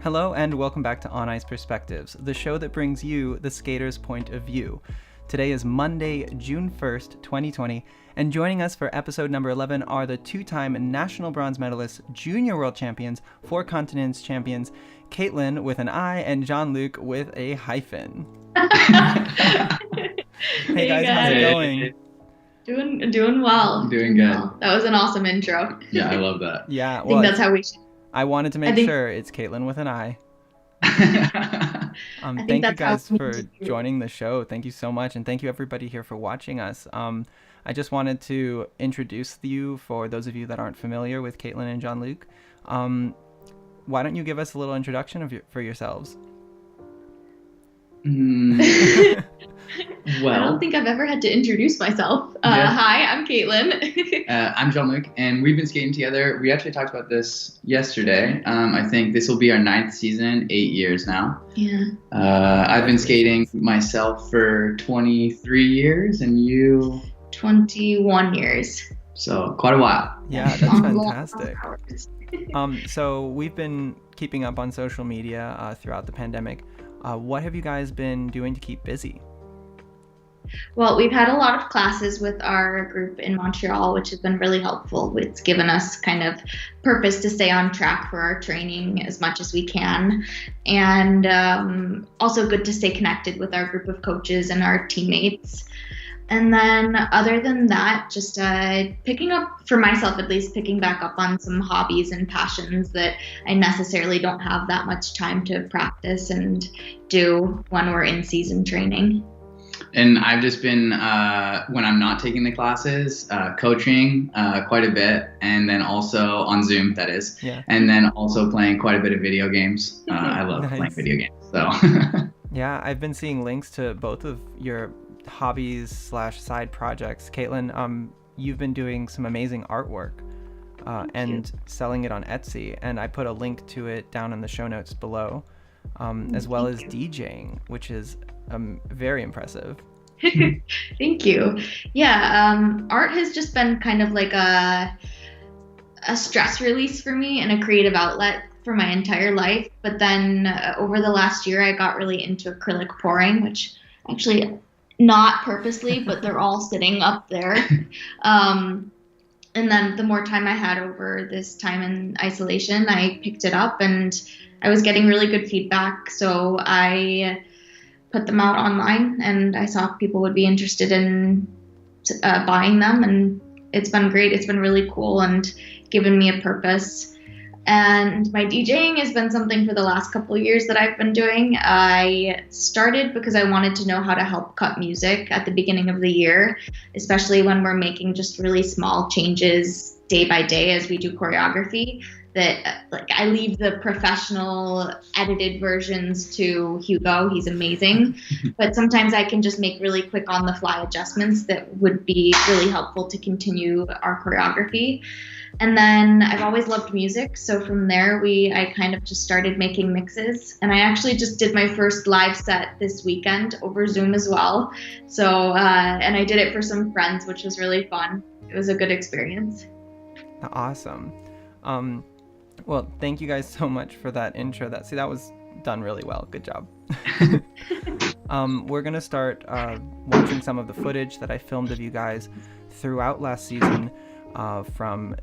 Hello and welcome back to On Ice Perspectives, the show that brings you the skater's point of view. Today is Monday, June 1st, 2020, and joining us for episode number 11 are the two-time national bronze medalists, junior world champions, four continents champions, Kaitlyn with an I and Jean-Luc with a hyphen. Hey guys, how's it going? Doing well. Doing good. Well. That was an awesome intro. Yeah, I love that. Yeah, I think that's how we should. I wanted to make sure it's Kaitlyn with an I. Thank you guys for joining the show. Thank you so much, and thank you everybody here for watching us. I just wanted to introduce you for those of you that aren't familiar with Kaitlyn and Jean-Luc. Why don't you give us a little introduction for yourselves? Well, I don't think I've ever had to introduce myself. Hi, I'm Kaitlyn. I'm Jean-Luc, and we've been skating together. We actually talked about this yesterday. I think this will be our 9th season, 8 years now. Yeah. I've been skating myself for 23 years, and you? 21 years. So quite a while. Yeah, that's fantastic. So we've been keeping up on social media throughout the pandemic. What have you guys been doing to keep busy? Well, we've had a lot of classes with our group in Montreal, which has been really helpful. It's given us kind of purpose to stay on track for our training as much as we can. And also good to stay connected with our group of coaches and our teammates. And then other than that, just picking up, for myself at least, picking back up on some hobbies and passions that I necessarily don't have that much time to practice and do when we're in season training. And I've just been, when I'm not taking the classes, coaching quite a bit, and then also on Zoom, that is. Yeah. And then also playing quite a bit of video games. I love playing video games. So. Yeah, I've been seeing links to both of your hobbies/side projects. Kaitlyn, you've been doing some amazing artwork and selling it on Etsy, and I put a link to it down in the show notes below, as well as DJing, which is very impressive. Thank you. Yeah, art has just been kind of like a stress release for me and a creative outlet for my entire life. But then over the last year, I got really into acrylic pouring, which actually not purposely, but they're all sitting up there. And then the more time I had over this time in isolation, I picked it up and I was getting really good feedback. So I put them out online and I saw if people would be interested in buying them. And it's been great. It's been really cool and given me a purpose. And my DJing has been something for the last couple of years that I've been doing. I started because I wanted to know how to help cut music at the beginning of the year, especially when we're making just really small changes day by day as we do choreography. That like I leave the professional edited versions to Hugo. He's amazing. But sometimes I can just make really quick on the fly adjustments that would be really helpful to continue our choreography. And then I've always loved music. So from there, I kind of just started making mixes. And I actually just did my first live set this weekend over Zoom as well. So, and I did it for some friends, which was really fun. It was a good experience. Awesome. Well, thank you guys so much for that intro. That was done really well. Good job. We're going to start watching some of the footage that I filmed of you guys throughout last season from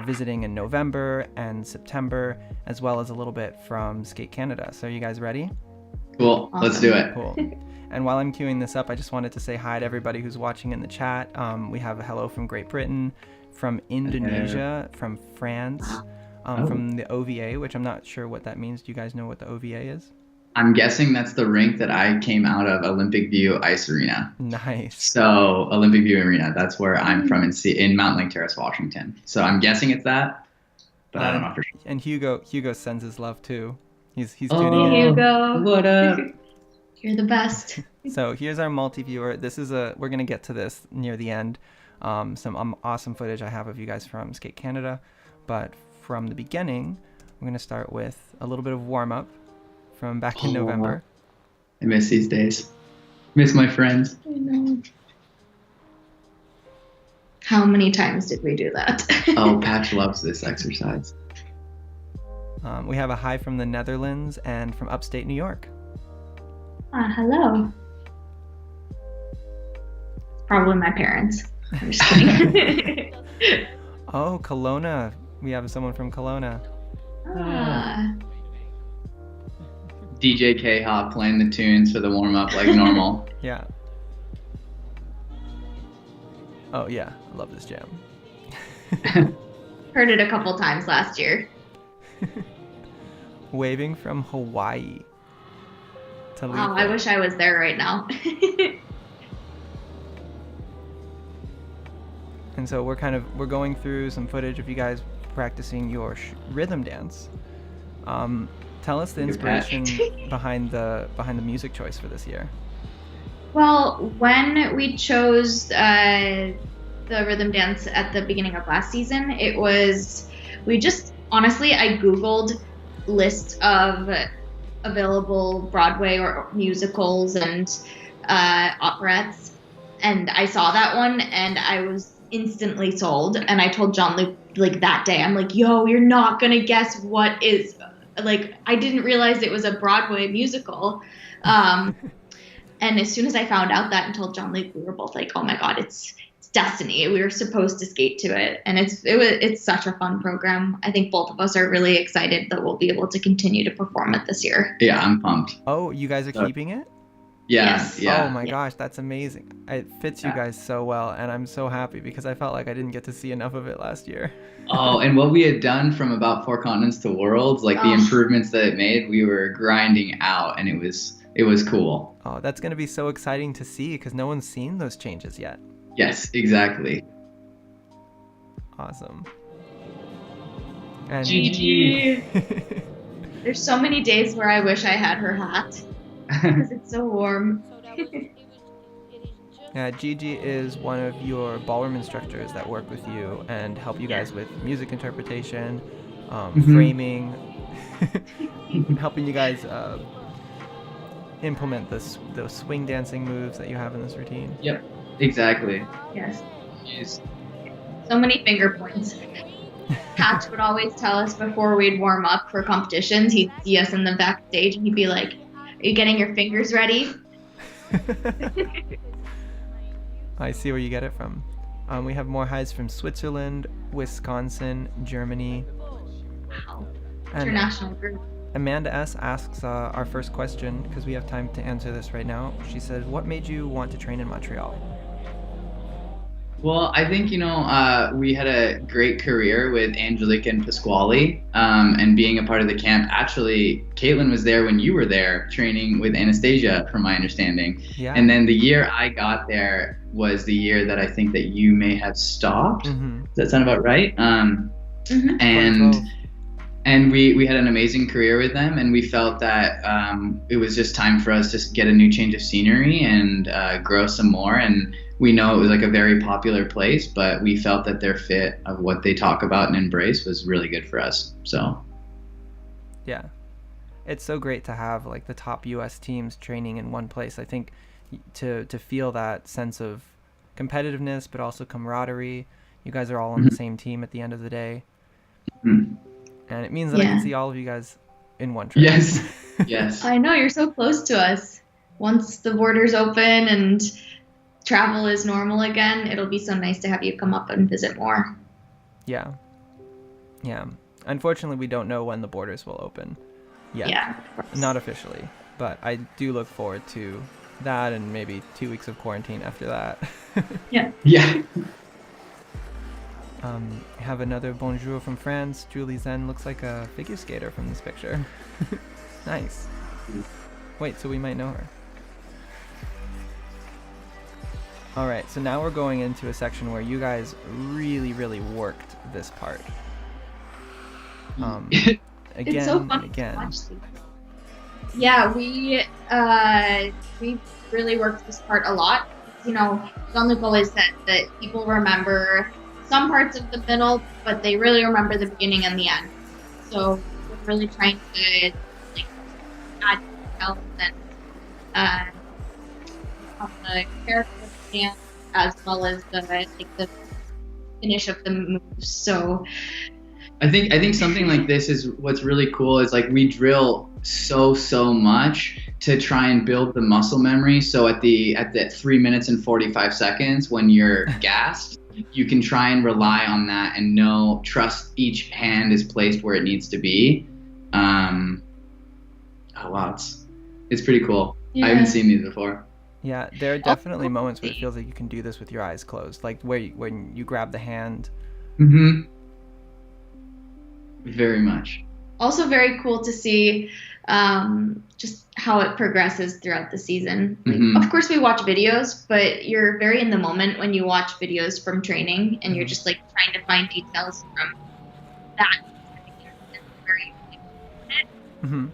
visiting in November and September, as well as a little bit from Skate Canada. So are you guys ready? Cool. Awesome. Let's do it. Cool. And while I'm queuing this up, I just wanted to say hi to everybody who's watching in the chat. We have a hello from Great Britain, from Indonesia, from France, from the OVA, which I'm not sure what that means. Do you guys know what the OVA is? I'm guessing that's the rink that I came out of, Olympic View Ice Arena. Nice. So Olympic View Arena, that's where I'm from in Mount Lake Terrace, Washington. So I'm guessing it's that, but I don't know for sure. And Hugo sends his love too. He's tuning in. Hugo. What up? You're the best. So here's our multi-viewer. We're gonna get to this near the end. Some awesome footage I have of you guys from Skate Canada, but from the beginning, we're gonna start with a little bit of warm-up from back in November. I miss these days. Miss my friends. I know. How many times did we do that? Oh, Patch loves this exercise. We have a hi from the Netherlands and from upstate New York. Hello. Probably my parents. I'm just kidding. Oh, Kelowna. We have someone from Kelowna. DJ K-Hop playing the tunes for the warm-up like normal. Yeah. Oh, yeah. I love this jam. Heard it a couple times last year. Waving from Hawaii. Wow, I wish I was there right now. And so we're going through some footage of you guys practicing your rhythm dance. Tell us the inspiration behind the music choice for this year. Well, when we chose the rhythm dance at the beginning of last season, I Googled lists of available Broadway or musicals and operettes, and I saw that one and I was instantly sold. And I told Jean-Luc like that day, I'm like, yo, you're not gonna guess what is, like, I didn't realize it was a Broadway musical. And as soon as I found out that and told Jean-Luc, we were both like, oh my God, it's destiny. We were supposed to skate to it. And it's such a fun program. I think both of us are really excited that we'll be able to continue to perform it this year. Yeah, I'm pumped. Oh, you guys are keeping it? Yes. Yeah. Oh my gosh, that's amazing. It fits you guys so well, and I'm so happy because I felt like I didn't get to see enough of it last year. Oh, and what we had done from about 4 continents to worlds, like the improvements that it made, we were grinding out, and it was cool. Oh, that's going to be so exciting to see because no one's seen those changes yet. Yes, exactly. Awesome. And Gigi. There's so many days where I wish I had her hat because it's so warm. Yeah, Gigi is one of your ballroom instructors that work with you and help you guys with music interpretation, framing, helping you guys implement those swing dancing moves that you have in this routine. Yep, exactly. Yes. Jeez. So many finger points. Patch would always tell us before we'd warm up for competitions, he'd see us in the backstage and he'd be like, are you getting your fingers ready? I see where you get it from. We have more highs from Switzerland, Wisconsin, Germany. Wow. And International group. Amanda S. asks our first question, because we have time to answer this right now. She said, what made you want to train in Montreal? Well, I think, we had a great career with Angelique and Pasquale, and being a part of the camp. Actually, Kaitlyn was there when you were there training with Anastasia, from my understanding. Yeah. And then the year I got there was the year that I think that you may have stopped. Mm-hmm. Does that sound about right? Mm-hmm. And we had an amazing career with them, and we felt that it was just time for us to get a new change of scenery and grow some more. And we know it was like a very popular place, but we felt that their fit of what they talk about and embrace was really good for us. So yeah, it's so great to have like the top US teams training in one place. I think to feel that sense of competitiveness, but also camaraderie. You guys are all on the same team at the end of the day. Mm-hmm. And it means that I can see all of you guys in one trip. Yes. Yes. I know, you're so close to us. Once the borders open and travel is normal again, it'll be so nice to have you come up and visit more. Yeah. Yeah. Unfortunately, we don't know when the borders will open yet. Yeah. Not officially, but I do look forward to that and maybe 2 weeks of quarantine after that. Yeah. Yeah. Have another bonjour from France. Julie Zen looks like a figure skater from this picture. Nice. Wait, so we might know her. All right, so now we're going into a section where you guys really, really worked this part. Again, It's so fun and again. to watch these. Yeah, we really worked this part a lot. Jean-Luc always said that people remember some parts of the middle, but they really remember the beginning and the end. So we're really trying to add details and on the character dance as well as the finish of the moves. So I think something like this is what's really cool is like we drill so much to try and build the muscle memory. So at the 3 minutes and 45 seconds when you're gassed, you can try and rely on that and trust each hand is placed where it needs to be. Oh wow, it's pretty cool. Yeah. I haven't seen these before. Yeah, there are definitely moments where it feels like you can do this with your eyes closed, like when you grab the hand. Mm-hmm. Very much. Also very cool to see just how it progresses throughout the season. Of course we watch videos, but you're very in the moment when you watch videos from training and you're just like trying to find details from that. Very Mm-hmm.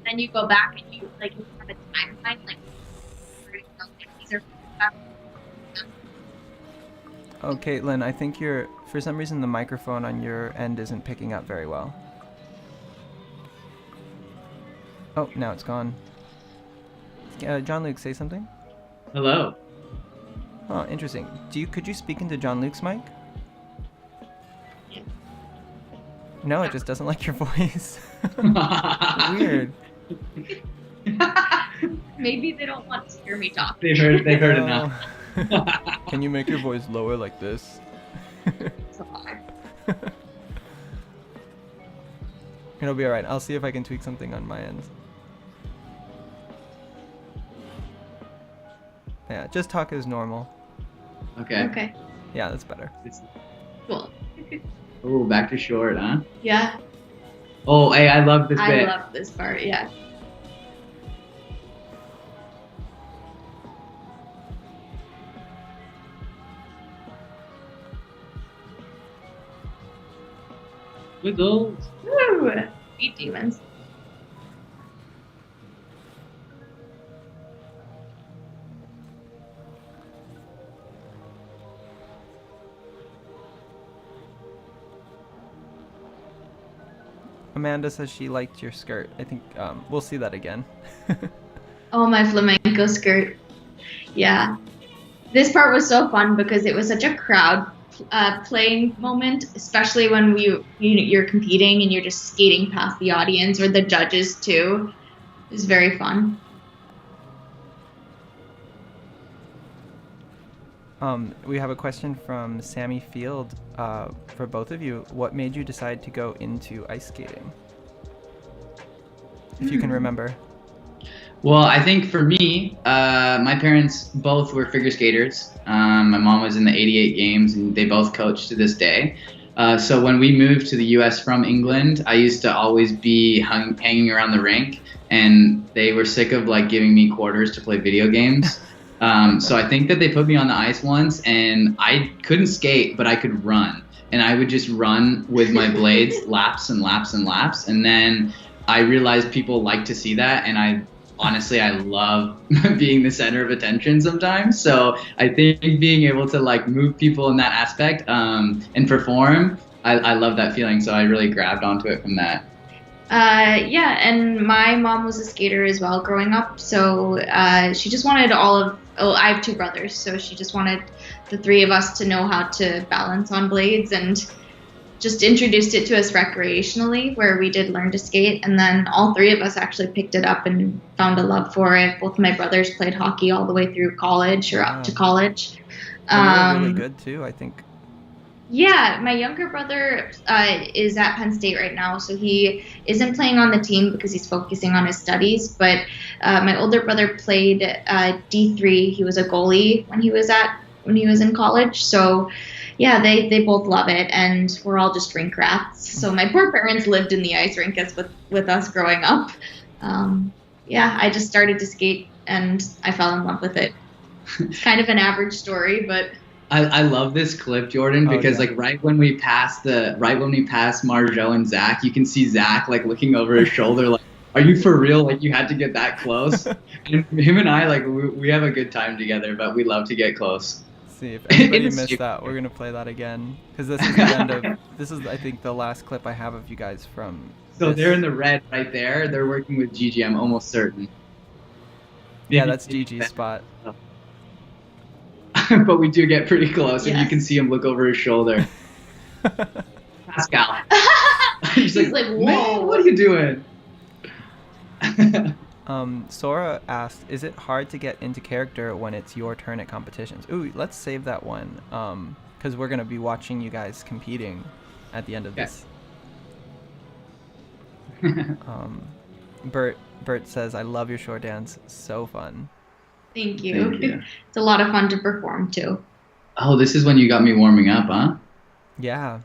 Then you go back and you have a timeline these are Oh, Kaitlyn, I think for some reason the microphone on your end isn't picking up very well. Oh, now it's gone. Jean-Luc, say something? Hello. Oh, interesting. Could you speak into Jean-Luc's mic? Yeah. No, it just doesn't like your voice. Weird. Maybe they don't want to hear me talk. They've heard enough. Can you make your voice lower like this? So hard. It'll be alright. I'll see if I can tweak something on my end. Yeah, just talk as normal. Okay. Yeah, that's better. Cool. Oh, back to short, huh? Yeah. Oh, hey, I love this I bit. love this part, yeah. Wiggles. Woo! Beat demons. Amanda says she liked your skirt. I think we'll see that again. Oh, my flamenco skirt. Yeah. This part was so fun because it was such a crowd playing moment, especially when you're competing and you're just skating past the audience or the judges too. It was very fun. We have a question from Sammy Field for both of you. What made you decide to go into ice skating? If you can remember. Well, I think for me, my parents both were figure skaters. My mom was in the '88 games, and they both coach to this day. So when we moved to the U.S. from England, I used to always be hanging around the rink, and they were sick of like giving me quarters to play video games. So I think that they put me on the ice once, and I couldn't skate, but I could run. And I would just run with my blades laps and laps and laps. And then I realized people like to see that, and I love being the center of attention sometimes. So I think being able to like move people in that aspect and perform, I love that feeling. So I really grabbed onto it from that. Yeah, and my mom was a skater as well growing up. So she just wanted I have two brothers, so she just wanted the three of us to know how to balance on blades, and just introduced it to us recreationally, where we did learn to skate. And then all three of us actually picked it up and found a love for it. Both of my brothers played hockey all the way through college or up to college. They're really good too, I think. Yeah, my younger brother is at Penn State right now, so he isn't playing on the team because he's focusing on his studies. But my older brother played D3. He was a goalie when he was in college. So yeah, they both love it, and we're all just rink rats. So my poor parents lived in the ice rink with us growing up. Yeah, I just started to skate, and I fell in love with it. It's kind of an average story, but I love this clip, Jordan, because like right when we pass Marjo and Zach, you can see Zach like looking over his shoulder, like, "Are you for real? Like you had to get that close?" And him and I, like we have a good time together, but we love to get close. See if anybody missed that, we're gonna play that again because this is the end of. This is, I think, the last clip I have of you guys from. So they're in the red right there. They're working with Gigi. I'm almost certain. Yeah, that's Gigi's spot. But we do get pretty close, and you can see him look over his shoulder. Pascal. He's like, "Whoa, man, what are you doing?" Sora asked, "Is it hard to get into character when it's your turn at competitions?" Ooh, let's save that one, because we're gonna be watching you guys competing at the end of this. Bert says, "I love your shore dance. So fun." Thank you. It's a lot of fun to perform too. Oh, this is when you got me warming up, huh? Yeah.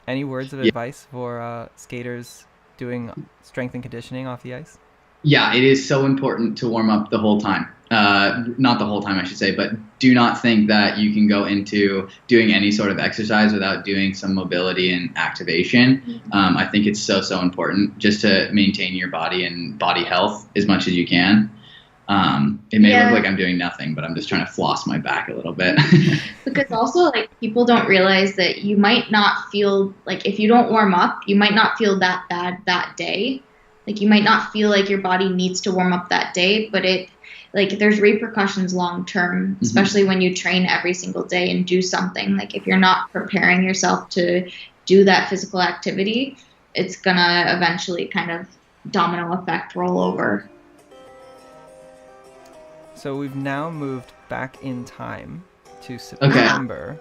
Any words of advice for skaters doing strength and conditioning off the ice? Yeah, it is so important to warm up the whole time. Not the whole time, I should say, but do not think that you can go into doing any sort of exercise without doing some mobility and activation. Mm-hmm. I think it's so important just to maintain your body and body health as much as you can. It may look like I'm doing nothing, but I'm just trying to floss my back a little bit. Because also, like, people don't realize that you might not feel, like, if you don't warm up, you might not feel that bad that day. Like, you might not feel like your body needs to warm up that day, but there's repercussions long term, especially when you train every single day and do something. Like, if you're not preparing yourself to do that physical activity, it's gonna eventually kind of domino effect roll over. So we've now moved back in time to September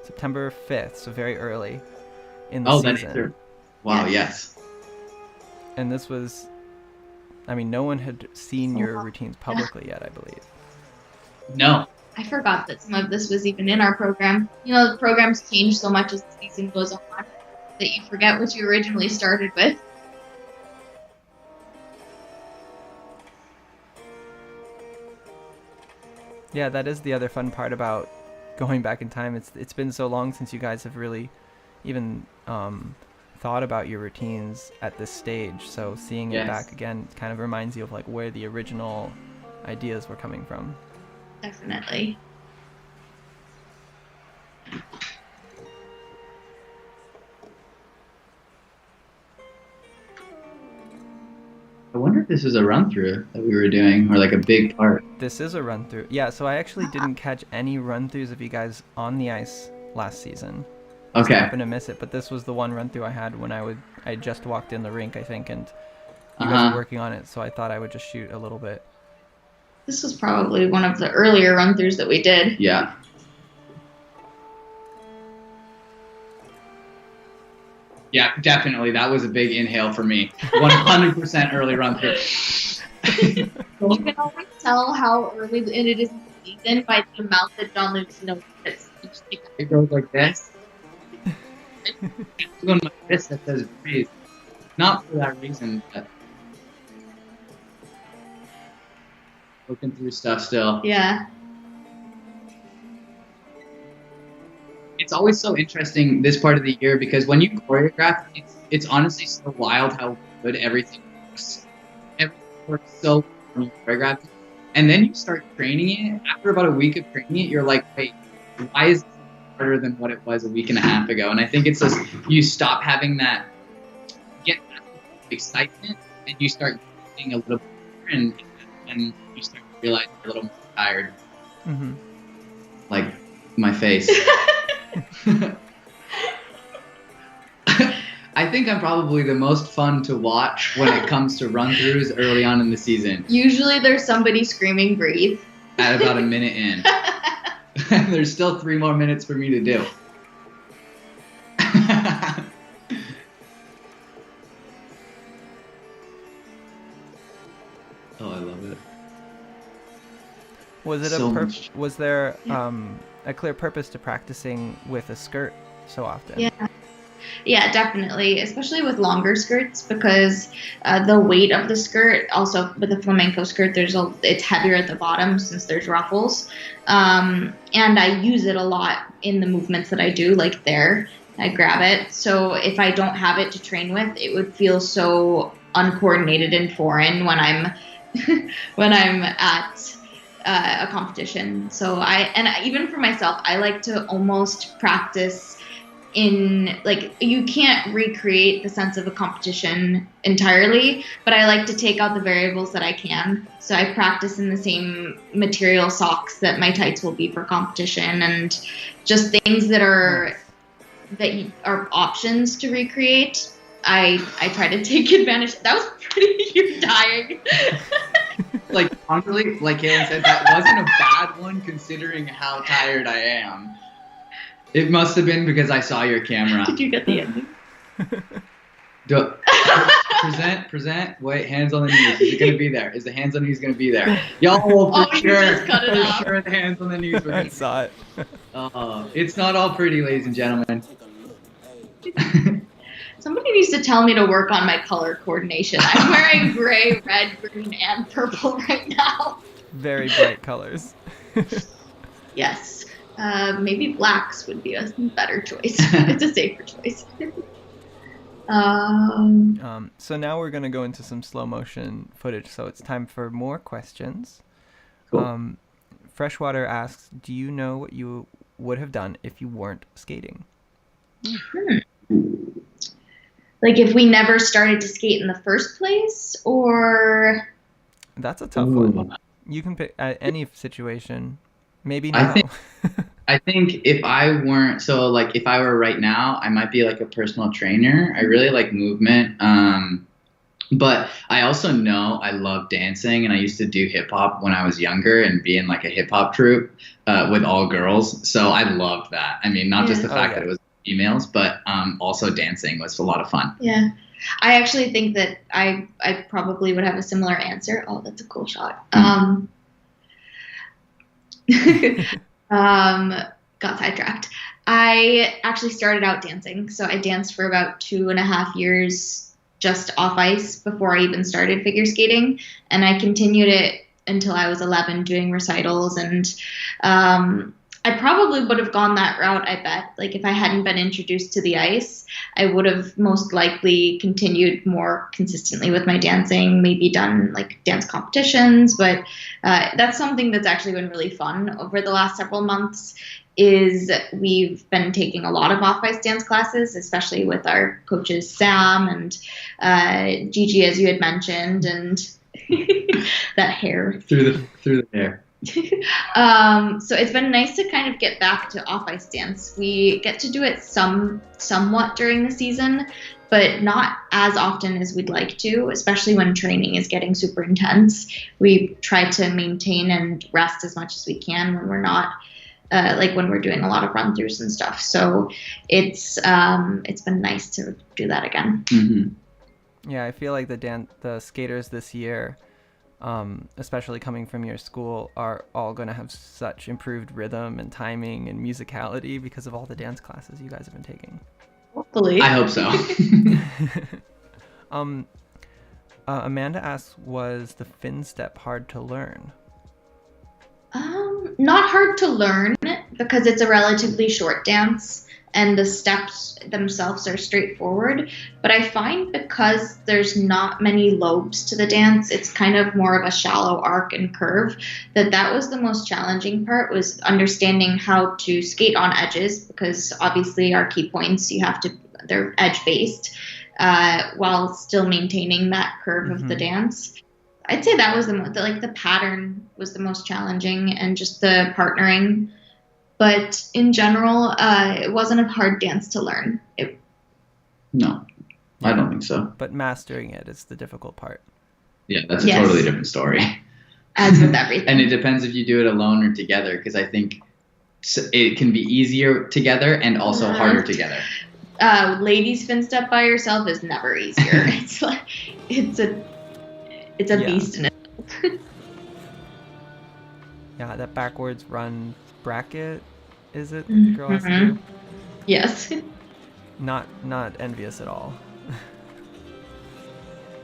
5th, so very early in the season. Wow, yes. And this was, I mean, no one had seen your routines publicly yet, I believe. No. I forgot that some of this was even in our program. You know, the programs change so much as the season goes on that you forget what you originally started with. Yeah, that is the other fun part about going back in time. It's been so long since you guys have really even thought about your routines at this stage. So seeing it back again kind of reminds you of like where the original ideas were coming from. Definitely. I wonder if this is a run through that we were doing, or like a big part. This is a run through. Yeah, so I actually didn't catch any run throughs of you guys on the ice last season. Okay. I happened to miss it, but this was the one run through I had when I just walked in the rink, I think, and you guys were working on it, so I thought I would just shoot a little bit. This was probably one of the earlier run throughs that we did. Yeah. Yeah, definitely. That was a big inhale for me. 100% early run through. You can always tell how early it is in the season by the amount that Jean-Luc's nose hits. It goes like this. It's on my wrist that says breathe. Not for that reason, but looking through stuff still. Yeah. It's always so interesting this part of the year because when you choreograph, it's honestly so wild how good everything works. Everything works so well when you choreograph it. And then you start training it. After about a week of training it, you're like, wait, why is this harder than what it was a week and a half ago? And I think it's just you stop having that, get that excitement, and you start getting a little bit more, and you start to realize you're a little more tired. Mm-hmm. Like my face. I think I'm probably the most fun to watch when it comes to run-throughs early on in the season. Usually there's somebody screaming breathe. At about a minute in. There's still 3 more minutes for me to do. Oh, I love it. Was it So was there a clear purpose to practicing with a skirt so often? Yeah, definitely, especially with longer skirts because the weight of the skirt, also with a flamenco skirt, it's heavier at the bottom since there's ruffles, and I use it a lot in the movements that I do, like there, I grab it. So if I don't have it to train with, it would feel so uncoordinated and foreign when I'm at a competition. So even for myself, I like to almost practice in, like, you can't recreate the sense of a competition entirely, but I like to take out the variables that I can. So I practice in the same material socks that my tights will be for competition, and just things that are options to recreate. I try to take advantage. That was pretty, you're dying. Like, honestly, like Kaitlyn said, that wasn't a bad one considering how tired I am. It must have been because I saw your camera. Did you get the ending? Present. Wait, hands on the knees. Is it going to be there? Is the hands on the knees going to be there? Y'all, for sure. Just cut it off. For sure, the hands on the knees. I saw it. It's not all pretty, ladies and gentlemen. Somebody needs to tell me to work on my color coordination. I'm wearing gray, red, green, and purple right now. Very bright colors. Yes. Maybe blacks would be a better choice. It's a safer choice. So now we're going to go into some slow motion footage. So it's time for more questions. Cool. Freshwater asks, do you know what you would have done if you weren't skating? Like if we never started to skate in the first place, or? That's a tough one. You can pick any situation. Maybe now. I think if I weren't, so like if I were right now, I might be like a personal trainer. I really like movement. But I also know I love dancing, and I used to do hip hop when I was younger and be in like a hip hop troupe with all girls. So I loved that. I mean, not just the fact that it was females, but also dancing was a lot of fun. Yeah. I actually think that I probably would have a similar answer. Oh, that's a cool shot. Got sidetracked. I actually started out dancing. So I danced for about 2.5 years just off ice before I even started figure skating. And I continued it until I was 11 doing recitals. And I probably would have gone that route, I bet. Like if I hadn't been introduced to the ice, I would have most likely continued more consistently with my dancing, maybe done like dance competitions. But that's something that's actually been really fun over the last several months, is we've been taking a lot of off-ice dance classes, especially with our coaches, Sam and Gigi, as you had mentioned, and that hair. Through the hair. So it's been nice to kind of get back to off-ice dance. We get to do it somewhat during the season, but not as often as we'd like to, especially when training is getting super intense. We try to maintain and rest as much as we can when we're not like when we're doing a lot of run throughs and stuff. So it's been nice to do that again. Mm-hmm. Yeah, I feel like the skaters this year, especially coming from your school, are all going to have such improved rhythm and timing and musicality because of all the dance classes you guys have been taking. Hopefully. I hope so. Amanda asks, was the fin step hard to learn? Not hard to learn because it's a relatively short dance and the steps themselves are straightforward. But I find because there's not many lobes to the dance, it's kind of more of a shallow arc and curve, that was the most challenging part, was understanding how to skate on edges, because obviously our key points, they're edge based, while still maintaining that curve of the dance. I'd say that was the pattern was the most challenging, and just the partnering. But in general, it wasn't a hard dance to learn. No, I don't think so. But mastering it is the difficult part. Yeah, that's a totally different story. As with everything. And it depends if you do it alone or together, because I think it can be easier together and also harder together. Ladies fin step by yourself is never easier. It's a beast in it. Yeah, that backwards run bracket, is it? The girl has to do? Yes. Not envious at all.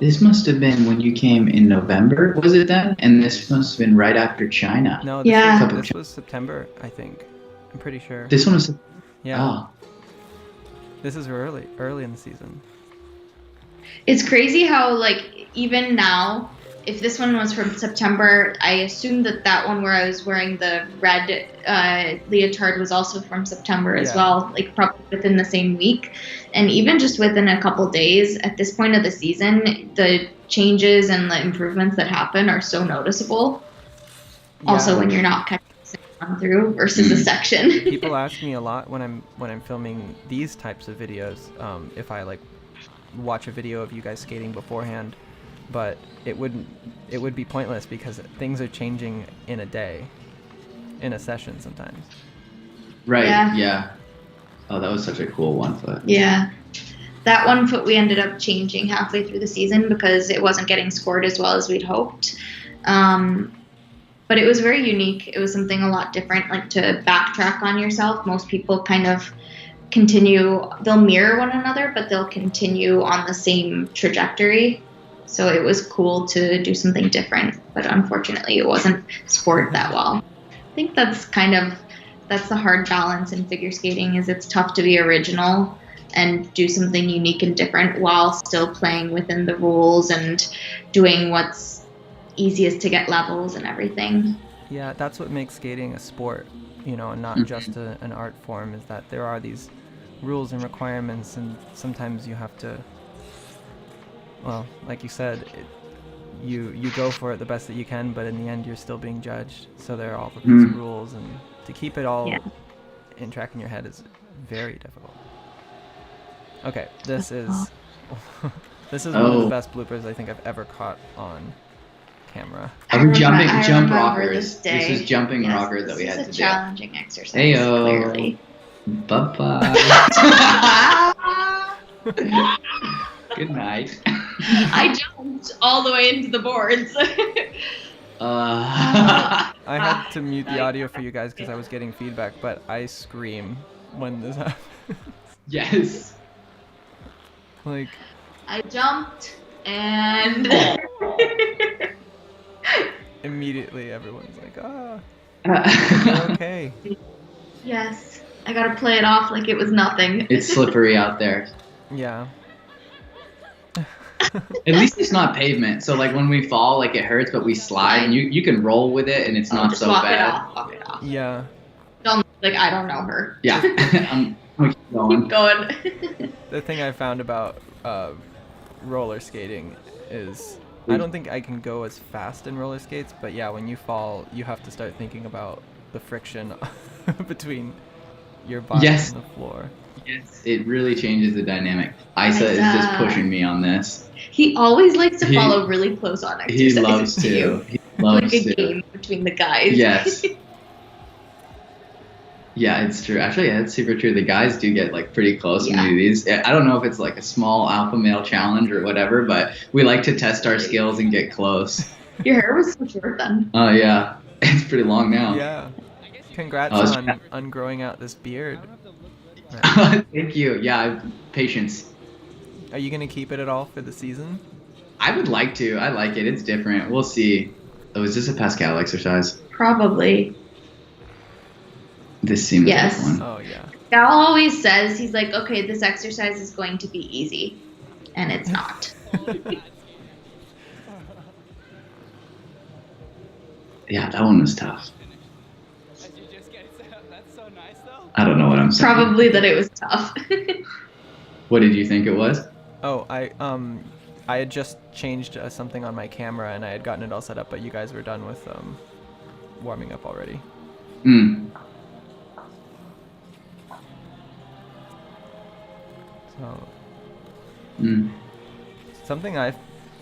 This must have been when you came in November, was it then? And this must have been right after China. No, this was September, I think. I'm pretty sure. This one was... Yeah. Oh. This is early in the season. It's crazy how, even now, if this one was from September, I assumed that one where I was wearing the red leotard was also from September as well, probably within the same week. And even just within a couple days, at this point of the season, the changes and the improvements that happen are so noticeable. Yeah. Also, when you're not catching run through versus a section. People ask me a lot when I'm filming these types of videos, if I watch a video of you guys skating beforehand, but it would be pointless because things are changing in a day, in a session sometimes. Right. Yeah. Oh, that was such a cool 1 foot. Yeah. That 1 foot we ended up changing halfway through the season because it wasn't getting scored as well as we'd hoped. But it was very unique. It was something a lot different, to backtrack on yourself. Most people kind of they'll mirror one another, but they'll continue on the same trajectory. So it was cool to do something different, but unfortunately it wasn't scored that well. I think that's the hard balance in figure skating, is it's tough to be original and do something unique and different while still playing within the rules and doing what's easiest to get levels and everything. Yeah, that's what makes skating a sport, and not just an art form, is that there are these rules and requirements, and sometimes you have to, well, like you said, you go for it the best that you can, but in the end you're still being judged. So there are all of these rules, and to keep it all in track in your head is very difficult. Okay, this is one of the best bloopers I think I've ever caught on camera. Jump rockers. This is jumping rocker that we had to do. This is a challenging exercise. Heyo. Clearly. Bye-bye. Good night. I jumped all the way into the boards. I had to mute the audio for you guys because I was getting feedback, but I scream when this happens. Yes. I jumped and immediately everyone's like, okay. Yes. I gotta play it off like it was nothing. It's slippery out there. Yeah. At least it's not pavement, so when we fall, it hurts, but we slide, and you can roll with it, and it's not so bad. Walk it off. Yeah. Don't I don't know her. Yeah. I'm going. Keep going. The thing I found about roller skating is I don't think I can go as fast in roller skates, but yeah, when you fall, you have to start thinking about the friction between your body and the floor. Yes, it really changes the dynamic. Isa is just pushing me on this. He always likes to follow really close on exercises. He loves to. He loves a game between the guys. Yes. Yeah, it's true. Actually, yeah, it's super true. The guys do get like pretty close when we do these. I don't know if it's like a small alpha male challenge or whatever, but we like to test our skills and get close. Your hair was so short then. Oh, yeah. It's pretty long now. Yeah. Congrats on growing out this beard. Thank you. Yeah, patience. Are you going to keep it at all for the season? I would like to. I like it. It's different. We'll see. Oh, is this a Pascal exercise? Probably. This seems like one. Oh, yeah. Gal always says, he's like, okay, this exercise is going to be easy. And it's not. Yeah, that one was tough. I don't know what I'm saying. Probably that it was tough. What did you think it was? Oh, I had just changed something on my camera and I had gotten it all set up, but you guys were done with warming up already. So, something I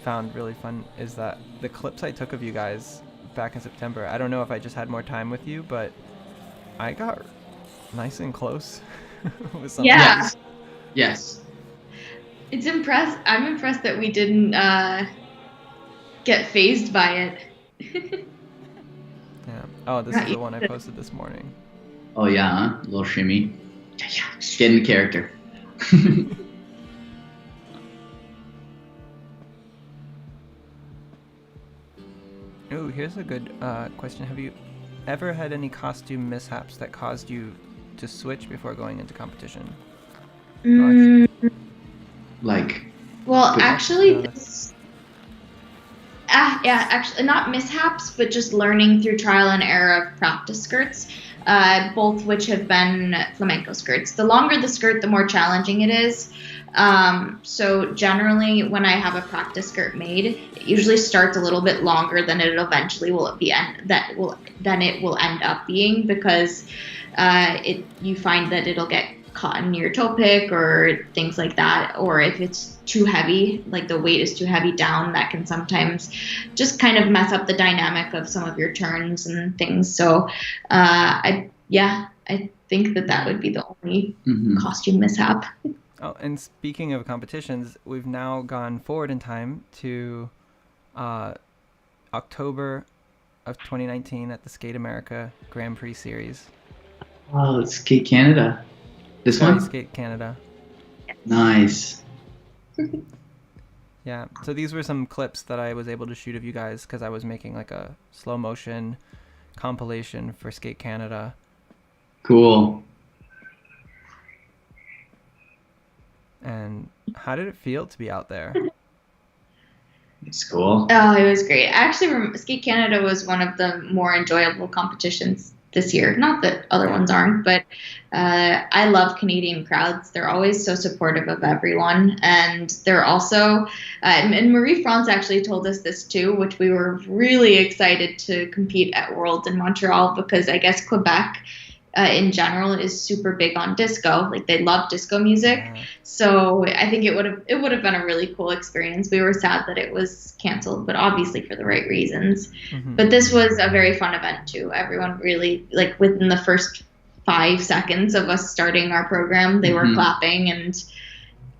found really fun is that the clips I took of you guys back in September, I don't know if I just had more time with you, but I got nice and close with something. Yeah. Yes. I'm impressed that we didn't get phased by it. Yeah. Oh, this is the one I posted this morning. Oh, yeah, huh? A little shimmy. Yeah. Get in the character. Ooh, here's a good question. Have you ever had any costume mishaps that caused you to switch before going into competition? Actually, actually not mishaps, but just learning through trial and error of practice skirts, both which have been flamenco skirts. The longer the skirt, the more challenging it is. So generally, when I have a practice skirt made, it usually starts a little bit longer than it eventually will be, than it will end up being, because you find that it'll get caught in your toe pick or things like that, or if it's too heavy, like the weight is too heavy down, that can sometimes just kind of mess up the dynamic of some of your turns and things. So I think that would be the only costume mishap. Oh, and speaking of competitions, we've now gone forward in time to October of 2019 at the Skate America Grand Prix Series. Oh, it's Skate Canada. This one? Skate Canada. Nice. Yeah, so these were some clips that I was able to shoot of you guys because I was making like a slow motion compilation for Skate Canada. Cool. And how did it feel to be out there? It's cool. Oh, it was great. Actually, Skate Canada was one of the more enjoyable competitions this year. Not that other ones aren't, but I love Canadian crowds. They're always so supportive of everyone. And they're also, and Marie-France actually told us this too, which we were really excited to compete at Worlds in Montreal, because I guess Quebec in general is super big on disco. Like, they love disco music. Yeah. So I think it would have been a really cool experience. We were sad that it was canceled, but obviously for the right reasons. Mm-hmm. But this was a very fun event too. Everyone really, like, within the first 5 seconds of us starting our program, they were clapping, and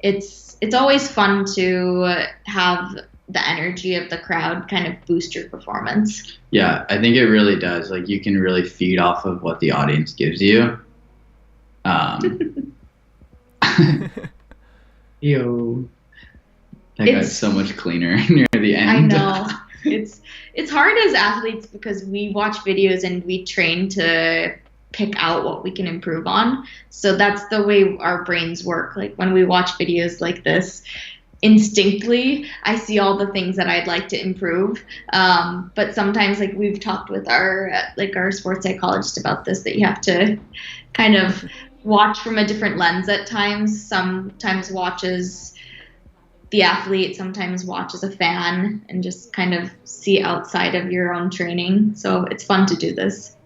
it's always fun to have the energy of the crowd kind of boost your performance. Yeah, I think it really does. Like, you can really feed off of what the audience gives you. Yo, that got so much cleaner near the end. I know. It's hard as athletes because we watch videos and we train to pick out what we can improve on. So that's the way our brains work. Like, when we watch videos like this, instinctively I see all the things that I'd like to improve, but sometimes, like, we've talked with our sports psychologist about this, that you have to kind of watch from a different lens at times. Sometimes watch as the athlete, sometimes watch as a fan, and just kind of see outside of your own training. So it's fun to do this.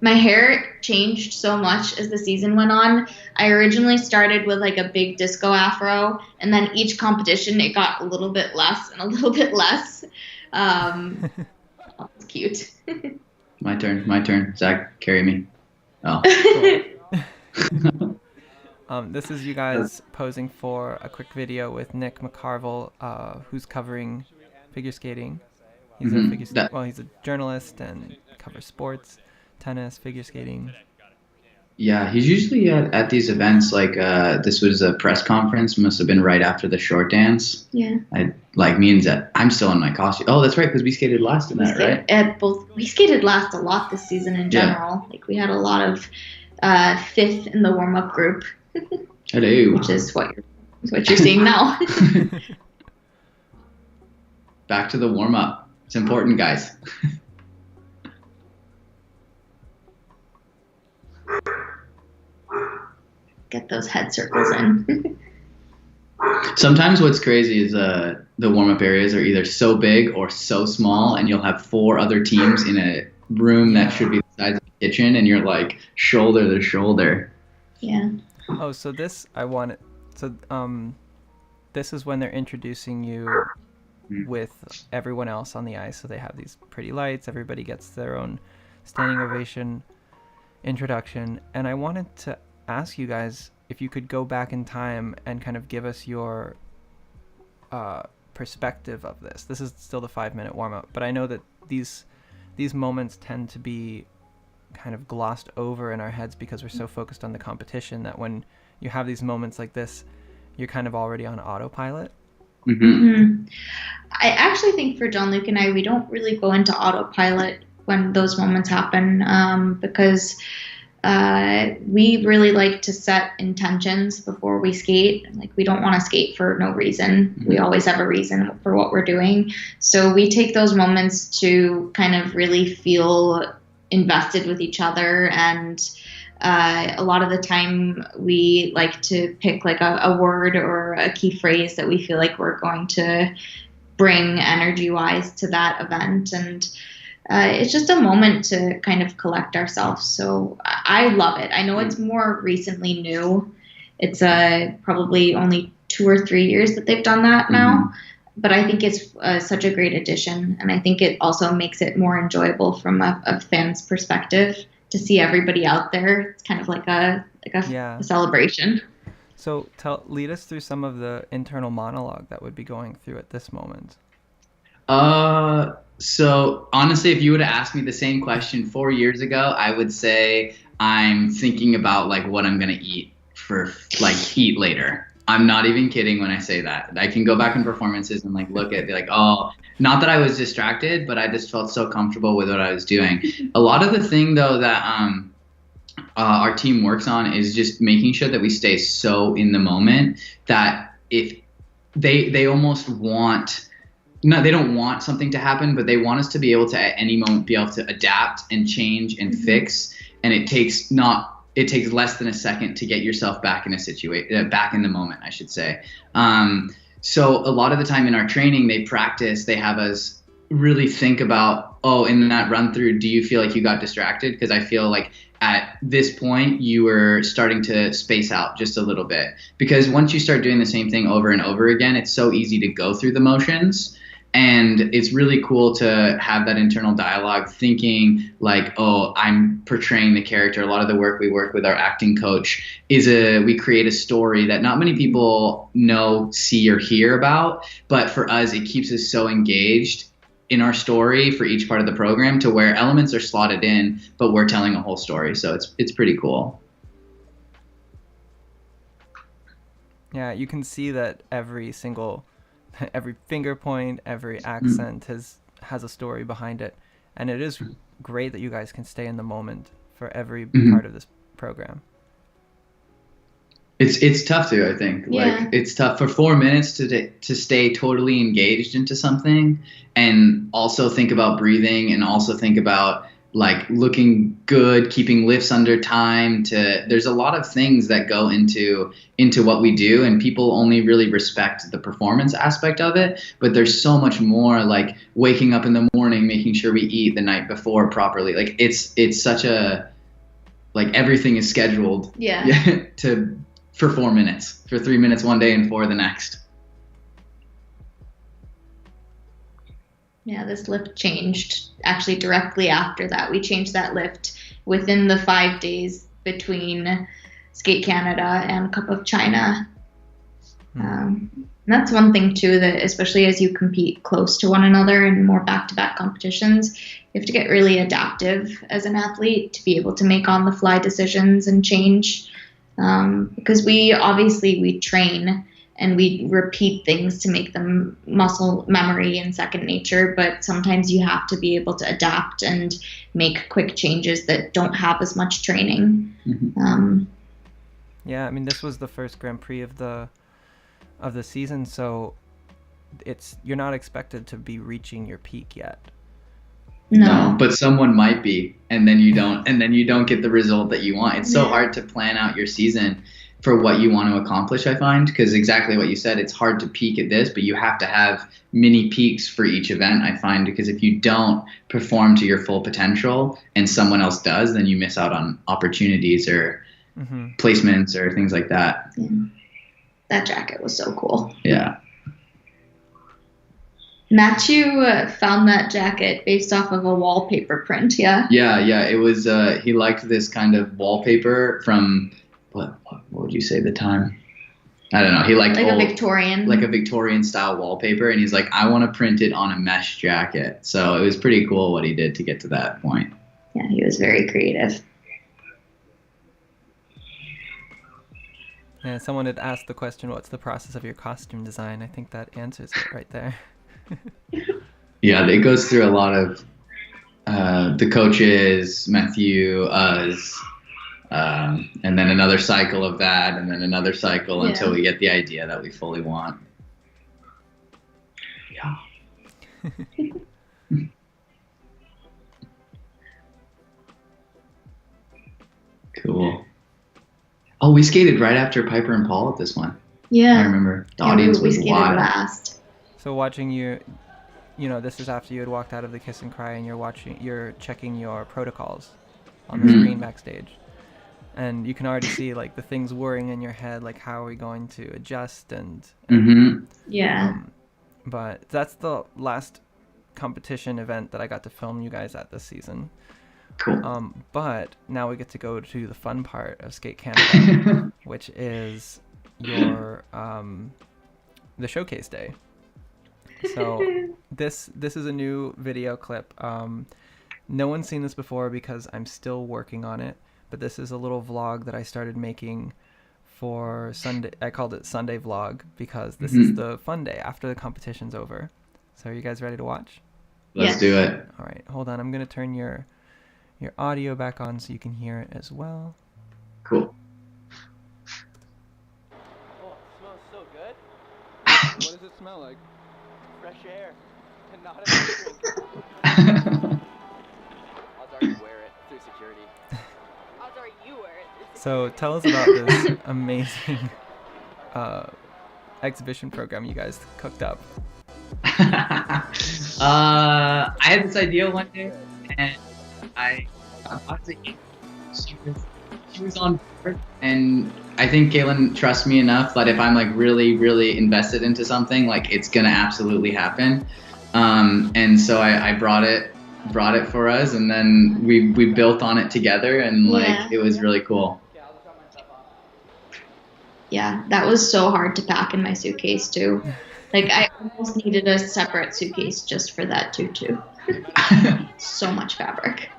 My hair changed so much as the season went on. I originally started with like a big disco afro, and then each competition it got a little bit less and a little bit less. It's cute. My turn. Zach, carry me. Oh. This is you guys posing for a quick video with Nick McCarville, who's covering figure skating. He's he's a journalist and covers sports, tennis, figure skating. Yeah, he's usually at these events. Like this was a press conference. Must have been right after the short dance. Yeah. Means that I'm still in my costume. Oh, that's right, because we skated last in that, right? We skated last a lot this season in general. Yeah. Like we had a lot of fifth in the warm-up group. Hello. Which is what you're seeing now. Back to the warm-up. It's important, guys. Get those head circles in. Sometimes what's crazy is the warm-up areas are either so big or so small, and you'll have 4 other teams in a room that should be the size of the kitchen, and you're like shoulder to shoulder. Yeah. Oh, so this is when they're introducing you with everyone else on the ice. So they have these pretty lights. Everybody gets their own standing ovation introduction. And I wanted to ask you guys if you could go back in time and kind of give us your perspective of this. This is still the 5-minute warm-up, but I know that these moments tend to be kind of glossed over in our heads because we're so focused on the competition that when you have these moments like this, you're kind of already on autopilot. Mm-hmm. I actually think for Jean-Luc and I, we don't really go into autopilot when those moments happen because we really like to set intentions before we skate. Like we don't want to skate for no reason. Mm-hmm. We always have a reason for what we're doing. So we take those moments to kind of really feel invested with each other, and a lot of the time we like to pick like a word or a key phrase that we feel like we're going to bring energy wise to that event, and it's just a moment to kind of collect ourselves. So I love it. I know it's more recently new. It's probably only 2 or 3 years that they've done that now. But I think it's such a great addition, and I think it also makes it more enjoyable from a fan's perspective to see everybody out there. It's kind of like a celebration. So lead us through some of the internal monologue that would be going through at this moment. So honestly, if you would have asked me the same question 4 years ago, I would say I'm thinking about like what I'm gonna eat later. I'm not even kidding when I say that. I can go back in performances and like look at be like, oh, not that I was distracted, but I just felt so comfortable with what I was doing. A lot of the thing though that our team works on is just making sure that we stay so in the moment that if they almost want, no, they don't want something to happen, but they want us to be able to at any moment be able to adapt and change and fix. And it takes less than a second to get yourself back in a situation, back in the moment, I should say. So a lot of the time in our training, they have us really think about, oh, in that run through, do you feel like you got distracted? Because I feel like at this point you were starting to space out just a little bit, because once you start doing the same thing over and over again, it's so easy to go through the motions. And it's really cool to have that internal dialogue, thinking like, oh, I'm portraying the character. A lot of the work we work with our acting coach we create a story that not many people know, see, or hear about. But for us, it keeps us so engaged in our story for each part of the program to where elements are slotted in, but we're telling a whole story. So it's pretty cool. Yeah, you can see that every finger point, every accent has a story behind it, and it is great that you guys can stay in the moment for every part of this program. It's tough to, I think. Yeah. Like it's tough for 4 minutes to stay totally engaged into something, and also think about breathing, and also think about like looking good, keeping lifts under time. There's a lot of things that go into what we do, and people only really respect the performance aspect of it. But there's so much more, like waking up in the morning, making sure we eat the night before properly. Like it's such a, like everything is scheduled. Yeah. For 4 minutes, for 3 minutes one day and 4 the next. Yeah, this lift changed actually directly after that. We changed that lift within the 5 days between Skate Canada and Cup of China. That's one thing too, that especially as you compete close to one another in more back-to-back competitions, you have to get really adaptive as an athlete to be able to make on-the-fly decisions and change. Because we train and we repeat things to make them muscle memory and second nature, but sometimes you have to be able to adapt and make quick changes that don't have as much training. Yeah, I mean, this was the first Grand Prix of the season, so you're not expected to be reaching your peak yet. No, but someone might be, and then you don't get the result that you want. It's so hard to plan out your season for what you want to accomplish, I find, because exactly what you said, it's hard to peak at this, but you have to have mini peaks for each event, I find, because if you don't perform to your full potential and someone else does, then you miss out on opportunities or placements or things like that. Yeah. That jacket was so cool. Yeah. Matthew found that jacket based off of a wallpaper print, yeah? Yeah. It was, he liked this kind of wallpaper from, what would you say the time? I don't know. He liked a Victorian style wallpaper. And he's like, I want to print it on a mesh jacket. So it was pretty cool what he did to get to that point. Yeah, he was very creative. Yeah, someone had asked the question, what's the process of your costume design? I think that answers it right there. Yeah, it goes through a lot of the coaches, Matthew, us, and then another cycle of that, and then another cycle until we get the idea that we fully want. Yeah. Cool. Oh, we skated right after Piper and Paul at this one. Yeah. I remember. The audience was wild. Last. So watching you, this is after you had walked out of the kiss and cry, and you're checking your protocols on the screen backstage. And you can already see like the things whirring in your head, like how are we going to adjust and but that's the last competition event that I got to film you guys at this season. Cool. But now we get to go to the fun part of Skate Canada, which is your the showcase day. So this is a new video clip. No one's seen this before because I'm still working on it, but this is a little vlog that I started making for Sunday. I called it Sunday Vlog because this is the fun day after the competition's over. So are you guys ready to watch? Let's do it. All right, hold on. I'm going to turn your audio back on so you can hear it as well. Cool. Oh, it smells so good. What does it smell like? Fresh air. And not a drink. Odds are you wear it through security. Odds are you wear it. So tell us about this amazing exhibition program you guys cooked up. I had this idea one day, and honestly, she was on board, and I think Kaitlyn trusts me enough that if I'm like really, really invested into something, like it's gonna absolutely happen. And so I brought it for us, and then we built on it together, and like it was really cool. Yeah, that was so hard to pack in my suitcase too. Like I almost needed a separate suitcase just for that tutu. So much fabric.